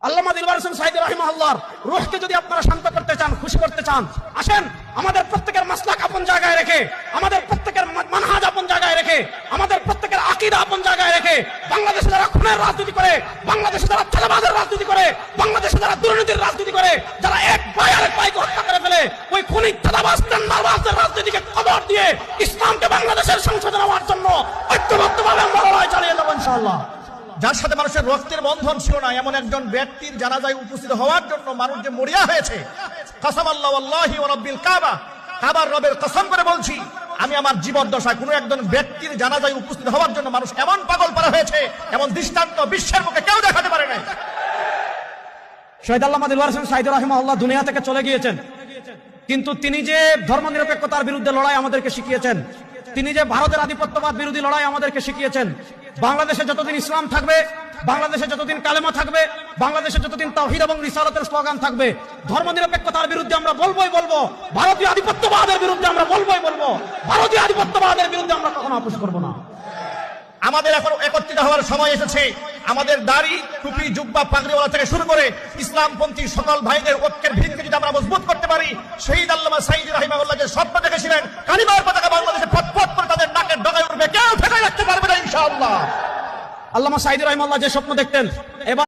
আল্লামা দিলওয়ার হোসেন সাঈদী রাহিমাহুল্লাহর রূহকে যদি আপনারা শান্ত করতে চান, খুশি করতে চান, আসেন আমাদের প্রত্যেকের মাসলাক আপন জায়গায় রেখে, আমাদের প্রত্যেকের মানহাজ আপন জায়গায় রেখে, আমাদের প্রত্যেকের আকীদা আপন জায়গায় রেখে, বাংলাদেশে যারা খুনের রাজনীতি করে, বাংলাদেশে যারা চাঁদাবাজের রাজনীতি করে, বাংলাদেশে যারা দুর্নীতির রাজনীতি করে, যারা এক ভাই আরেক ভাইকে হত্যা করে ফেলে, ওই খুনি চাঁদাবাজ টেন্ডারবাজদের রাজনীতিকে কবর দিয়ে ইসলামকে বাংলাদেশের সংসদে নেওয়ার জন্য ঐক্যবদ্ধভাবে আমরা লড়াই চালিয়ে যাবো ইনশাআল্লাহ। যার সাথে মানুষের রক্তের বন্ধন ছিল না, এমন একজন ব্যক্তির জানাজায় উপস্থিত হওয়ার জন্য মানুষ যে মরিয়া হয়েছে। কসম আল্লাহ ওয়াল্লাহি ওয়া রাব্বিল কাবা, কাবার রবের কসম করে বলছি, আমি আমার জীবদ্দশায় কোনো একজন ব্যক্তির জানাজায় উপস্থিত হওয়ার জন্য মানুষ এমন পাগল পারা হয়েছে, এমন দৃষ্টান্ত বিশ্বের মুখে কেউ দেখাতে পারে নাই। শহীদ আল্লামা দিলওয়ার হোসেন সাঈদী রাহিমাহুল্লাহ দুনিয়া থেকে চলে গিয়েছেন, কিন্তু তিনি যে ধর্মনিরপেক্ষতার বিরুদ্ধে লড়াই আমাদেরকে শিখিয়েছেন, তিনি যে ভারতের আধিপত্যবাদ বিরোধী লড়াই আমাদেরকে শিখিয়েছেন, বাংলাদেশে যতদিন ইসলাম থাকবে, বাংলাদেশে যতদিন কালেমা থাকবে, বাংলাদেশে যতদিন তাওহীদ এবং রিসালাতের স্লোগান থাকবে, ধর্মনিরপেক্ষতার বিরুদ্ধে আমরা বলবোই বলবো, ভারতীয় আধিপত্যবাদের বিরুদ্ধে আমরা বলবোই বলবো, ভারতীয় আধিপত্যবাদের বিরুদ্ধে আমরা কখনো আপোষ করব না। আমাদের এখন একত্রিত হওয়ার সময় এসেছে। আমাদের দাড়ি, টুপি, জুব্বা, পাগড়িওয়ালা থেকে শুরু করে ইসলামপন্থী সকল ভাইদের ঐক্যের ভিতকে যদি আমরা মজবুত করতে পারি, শহীদ আল্লামা সাঈদী রাহিমাহুল্লাহ যে স্বপ্ন দেখেছিলেন কালিমার পতাকা বাংলাদেশে ফটফট করে তাদের নাকের ডগায় উঠবে, কেউ ঠেকাই রাখতে পারবে না ইনশাআল্লাহ। আল্লামা সাঈদী রাহিমাহুল্লাহ যে স্বপ্ন দেখতেন, এবার